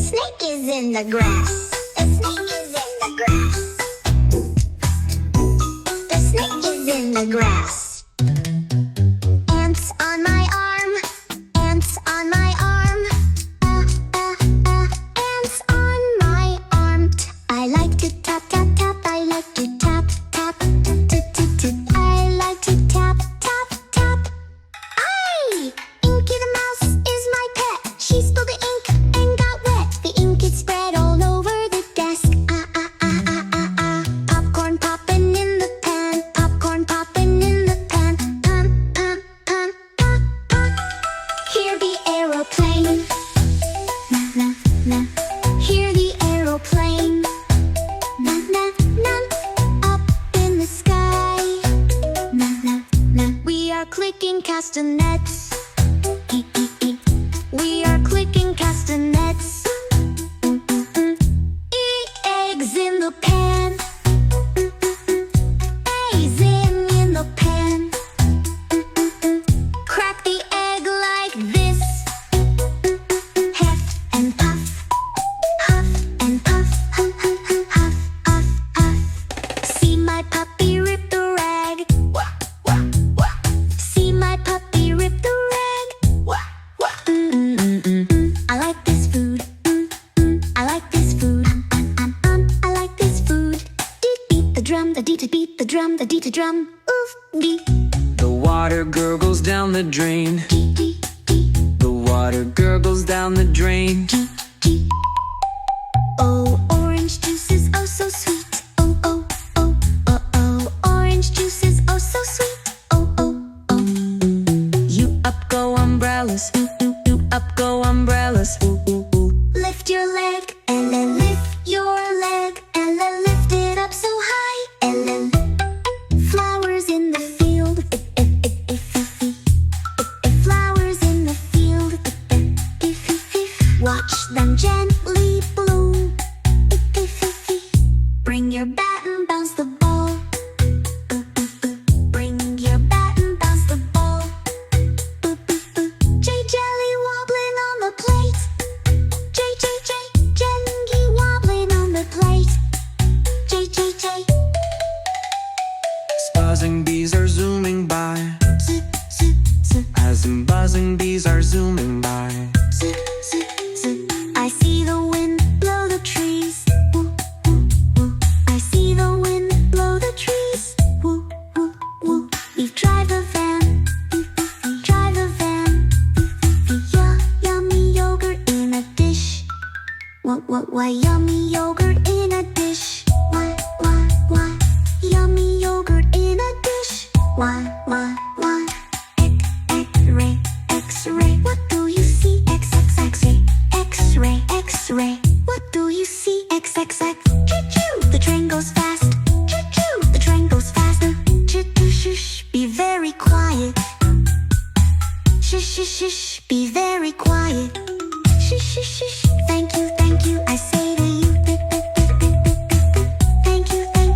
snake is in the grass. The snake is in the grass. The snake is in the grass. Ants on my arm. Ants on my arm. Ants on my arm. I like to tap, tap, tap. I like to tap, tap. I like to tap, tap, tap. Aye! Inky the mouse is my pet. She spilled the ink and got wet. The ink is spread all over the desk. Popcorn popping in the pan. Popcorn popping in the pan. Pum, pum, pum, pum, pum. Hear the aeroplane. Na, na, na. Hear the aeroplane. Na, na, na. Up in the sky. Na, na, na. We are clicking castanets. We are clicking castanets. Eggs in the pan. Eggs in the pan. Crack the egg like this. Heft and puff. Huff and puff. Huff, huff, huff, huff, huff, huff. See my puppy rip the rag. See my puppy rip the rag. I like this food. I like this food. I like this food. Deet beat the drum, the deet beat the drum, the deet drum. Oof dee. The water gurgles down the drain. Dee dee dee. The water gurgles down the drain. Dee dee. Oh, orange juice is oh so sweet. Oh oh oh oh oh. Orange juice is oh so sweet. Oh oh oh. You up go umbrellas. You up go umbrellas. Lift your leg, and then lift your leg, and then lift it up so high, and then flowers in the field. Flowers in the field. Watch them gently bloom. Bring your bat and bounce the ball. Bring your bat and bounce the ball. J jelly wobbling on the plate. J jelly wobbling on the plate. J. Buzzing bees are zooming by. Zip, zip, zip, As in buzzing bees are zooming by. zip, zip, zip. I see the wind blow the trees. Woo, woo, woo. I see the wind blow the trees. Woo, woo, woo. Beef drive the van. Drive the van. Yummy yogurt in a dish. Why yummy yogurt in a dish? Why? Yummy yogurt in a dish. Why? X-ray, X-ray. What do you see? X-ray, X-ray, X-ray. What do you see? X-X-X. Choo-choo, the train goes fast. Choo-choo, the train goes faster. Choo-choo-shush, be very quiet. Shush, be very quiet. Shush, thank you, I say to you. Thank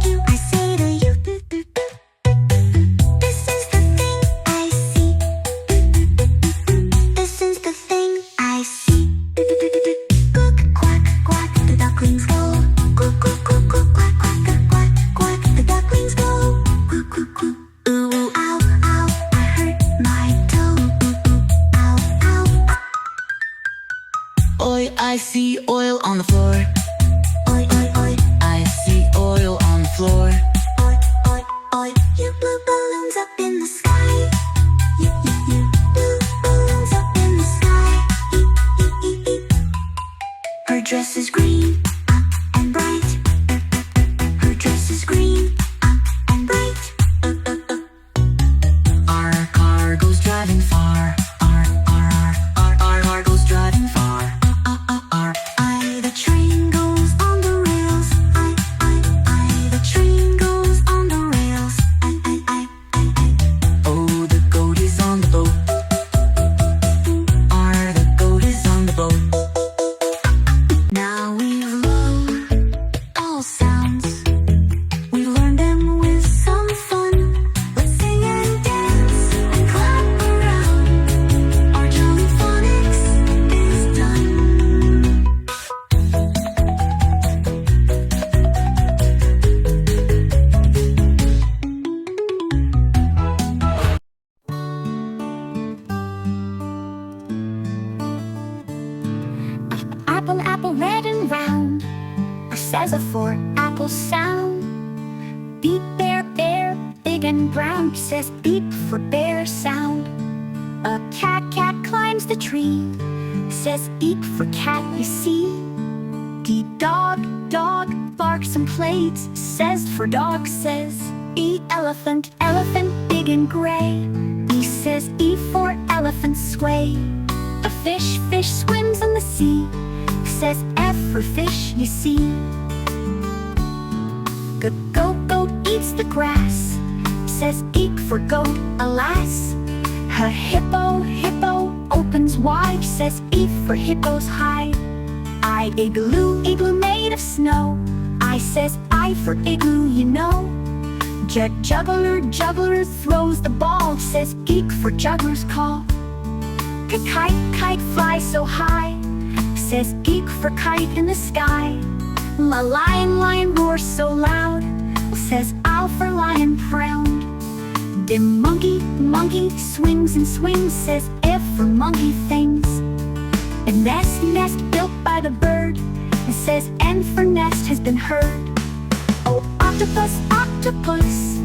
you, I say to you. This is the thing I see. This is the thing I see. Cook, quack, quack, the ducklings go. Cook, quack, quack, quack, quack, the ducklings go. Cook, ooh, ooh, ow, ow, I hurt my toe. Ow, ow. Oi, I see oil on the floor. Oi, oi, oi. I see oil on the floor. Oi, oi, oi. You blew balloons up in the sky. You blew balloons up in the sky. Her dress is green and bright. Her dress is green and bright. Our car goes driving far. Our car goes driving far. The train goes on the rails. The train goes on the rails. Oh, the goat is on the boat. The goat is on the boat. Now apple, apple, red and round. R says a for apple sound. Beep, bear, bear, big and brown. B says beep for bear sound. A cat, cat climbs the tree. Says eek for cat, you see. D, dog, dog, barks and plays. Says for dog, says. E, elephant, elephant, big and gray. E says E for elephant sway. A fish, fish swims in the sea. Says F for fish, you see. G, goat, goat eats the grass. Says eek for goat, alas. H, hippo, hippo opens wide. Says E for hippo's hide. I, igloo, igloo made of snow. I says I for igloo, you know. J, juggler, juggler throws the ball. Says geek for juggler's call. K, kite, kite flies so high. Says geek for kite in the sky. L, lion, lion roars so loud. Says owl for lion proud. D, monkey, monkey swings and swings. Says F for monkey things. A nest, nest built by the bird. It says N for nest has been heard. O, octopus, octopus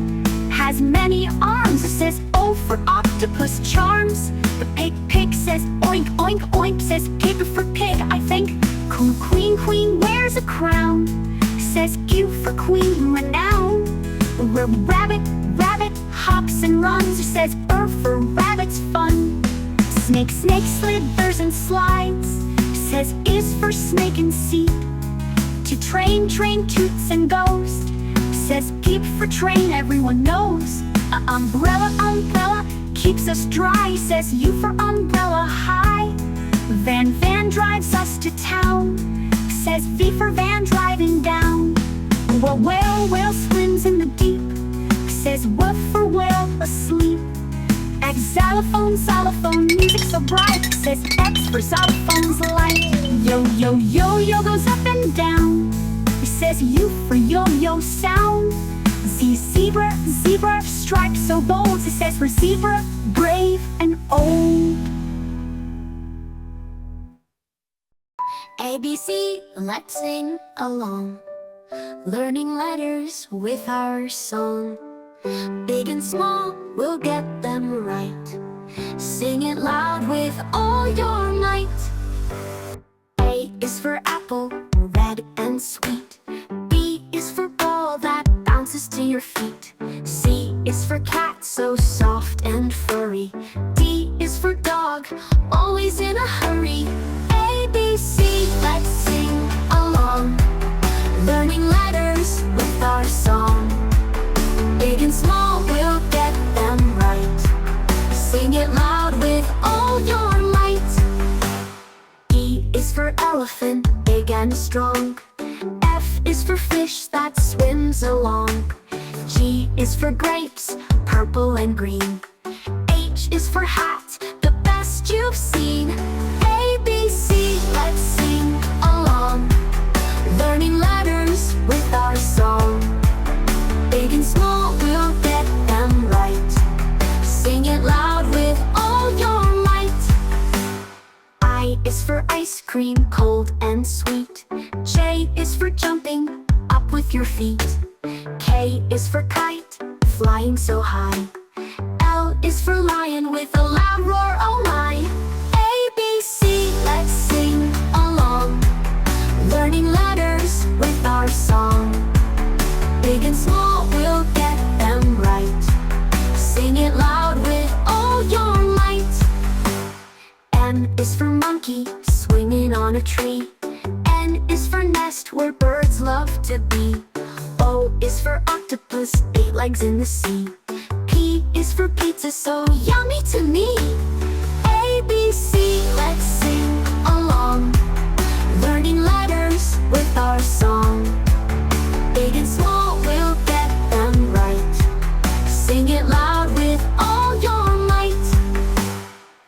has many arms. It says O for octopus charms. The pig, pig says oink, oink, oink. Says pig for pig, I think. Queen, queen, queen wears a crown. Says Q for queen, renown. Rabbit, rabbit hops and runs. It says R for rabbit's fun. Snake, snake slithers and slides. Says is for snake and seed. To train, train toots and goes. Says keep for train, everyone knows. Umbrella, umbrella keeps us dry. Says U for umbrella high. Van, van drives us to town. Says V for van driving down. Whale, whale, whale swims in the deep. Says W for whale asleep. X, xylophone, xylophone, music so bright. Says X for xylophone's light. Yo, yo, yo, yo goes up and down. It says U for yo-yo sound. Z, zebra, zebra, stripes so bold. It says for zebra, brave and old. ABC, let's sing along. Learning letters with our song. Big and small, we'll get them right. Sing it loud with all your might. A is for apple, red and sweet. B is for ball that bounces to your feet. C is for cat, so soft and furry. D is for dog, always in a hurry. A, B, C, let's sing along. Learning letters with our song. Big and small, we'll get them right. Sing it loud with all your might. E is for elephant, big and strong. F is for fish that swims along. G is for grapes, purple and green. H is for hat, the best you've seen. A, B, C, let's sing along. Learning letters with our song. Big and small, we'll get them right. Sing it loud with all your might. I is for ice cream, cold and sweet. J is for jumping up with your feet. K is for kite, flying so high. L is for lion with a loud roar, oh my. A, B, C, let's sing along. Learning letters with our song. Big and small, we'll get them right. Sing it loud with all your might. M is for monkey, swinging on a tree. N is for nest, where birds love to be. O is for octopus, 8 legs in the sea. P is for pizza, so yummy to me. A, B, C, let's sing along. Learning letters with our song. Big and small, we'll get them right. Sing it loud with all your might.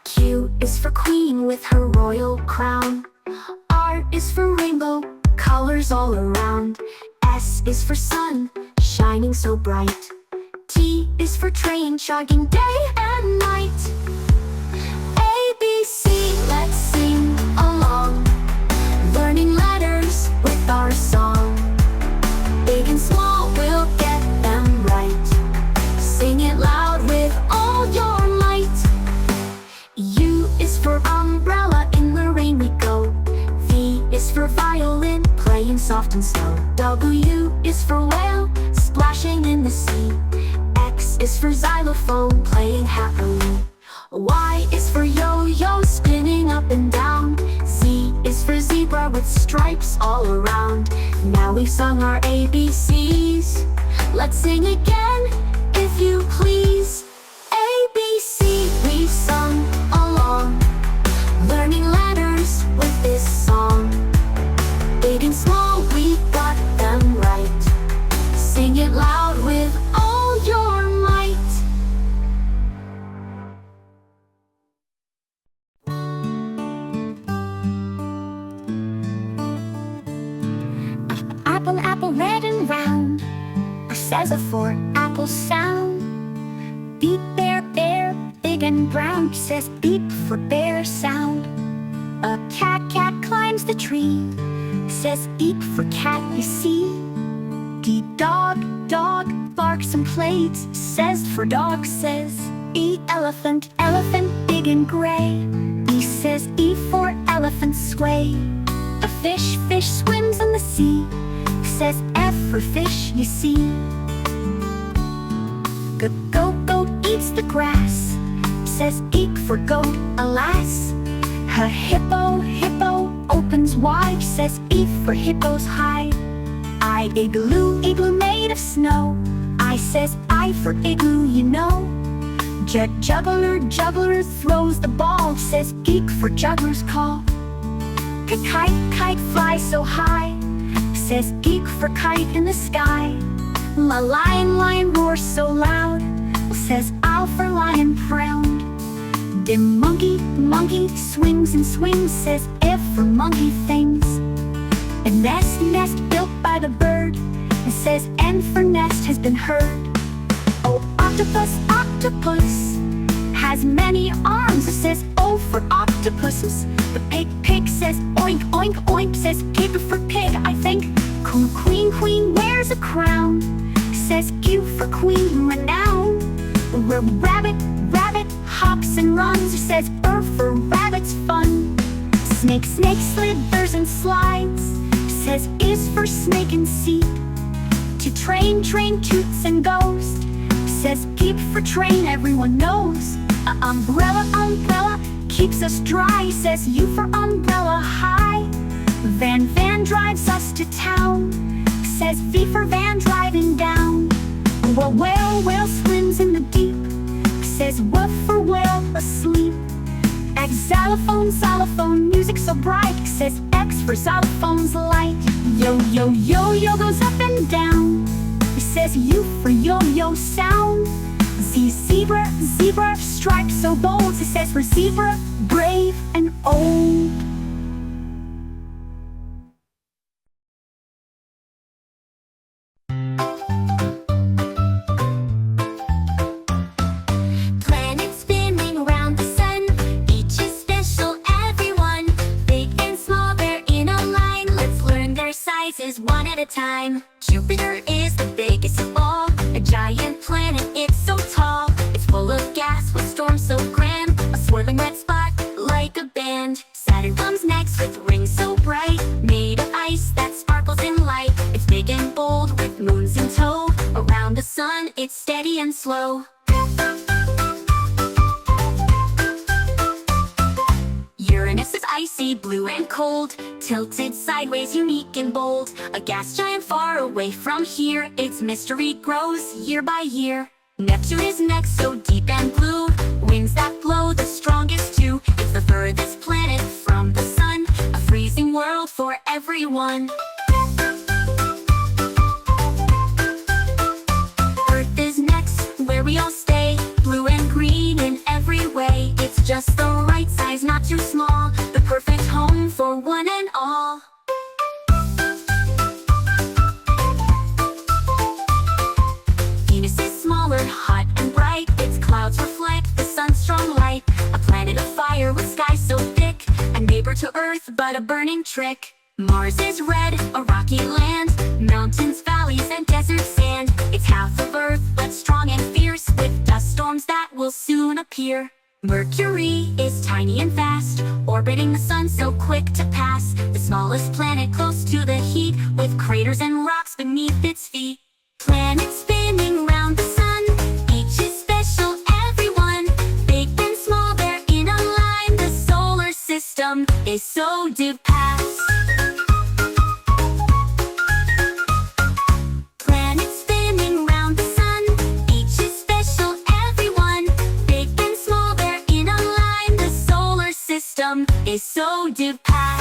Q is for queen with her royal crown. R is for rainbow, colors all around. S is for sun, shining so bright. T is for train, jogging day and night. A, B, C, let's sing along. Learn soft and slow. W is for whale, splashing in the sea. X is for xylophone, playing happily. Y is for yo-yo, spinning up and down. Z is for zebra with stripes all around. Now we've sung our ABCs. Let's sing again, if you please. ABC, we've sung along, learning letters with this song. Big and small, we got them right. Sing it loud with all your might. Apple, apple, red and round. Says a for apple sound. Beep, bear, bear, big and brown. Says beep for bear sound. A cat, cat climbs the tree. Says eep for cat, you see. D, dog, dog, barks and plays. Says for dog, says E, elephant, elephant, big and gray. E says E for elephant sway. A fish, fish swims in the sea. Says F for fish, you see. Goat, goat eats the grass. Says eek for goat, alas. A hippo, hippo opens wide. Says E for hippo's hide. I, igloo, igloo made of snow. I says I for igloo, you know. Juggler, juggler throws the ball. Says geek for juggler's call. Kite, kite flies so high. Says geek for kite in the sky. Lion, lion roars so loud. Says owl for lion proud. Dim monkey, monkey swings and swings. Says F for monkey things. A nest, nest built by the bird. It says N for nest has been heard. Oh, octopus, octopus has many arms. It says O for octopuses. The pig, pig says oink, oink, oink. Says pig for pig, I think. Queen, queen wears a crown. Says Q for queen renown. Rabbit, rabbit hops and runs. It says R for rabbit's fun. Snake, snake slithers and slides. Says is for snake and seed. To train, train toots and goes. Says keep for train, everyone knows. Umbrella, umbrella keeps us dry. Says U for umbrella high. Van, van drives us to town. Says V for van driving down. Whale, whale swims in the deep. Says W for whale asleep. X, xylophone, xylophone, music so bright. Says X for xylophone's light. Yo, yo, yo, yo goes up and down. It says U for yo-yo sound. Z, zebra, zebra, stripes so bold. It says for zebra, brave and old. Planets spinning around the sun, each is special, everyone. Big and small, they're in a line. Let's learn their sizes one at a time. Jupiter is the biggest of all, a giant planet, it's so tall. It's full of gas with storms so grand, a swirling red spot like a band. Saturn comes next with rings so bright, made of ice that sparkles in light. It's big and bold with moons in tow, around the sun it's steady and slow. Uranus is icy, blue and cold, tilted sideways, unique and bold. A gas giant far away from here, its mystery grows year by year. Neptune is next, so deep and blue, winds that blow, the strongest too. It's the furthest planet from the sun, a freezing world for everyone. Earth is next, where we all stay, blue and green in every way. It's just the right size, not too small, the perfect home for one and all. Venus is smaller, hot and bright, its clouds reflect the sun's strong light. A planet of fire with sky so thick, a neighbor to Earth but a burning trick. Mars is red, a rocky land, mountains, valleys and desert sand. It's half of Earth but strong and fierce, with dust storms that will soon appear. Mercury is tiny and fast, orbiting the sun so quick to pass. The smallest planet close to the heat, with craters and rocks beneath its feet. Planets spinning round the sun, each is special, everyone. Big and small, they're in a line. The solar system is so fast. Planets spinning round the sun, each is special, everyone. Big and small, they're in a line. The solar system is so fast.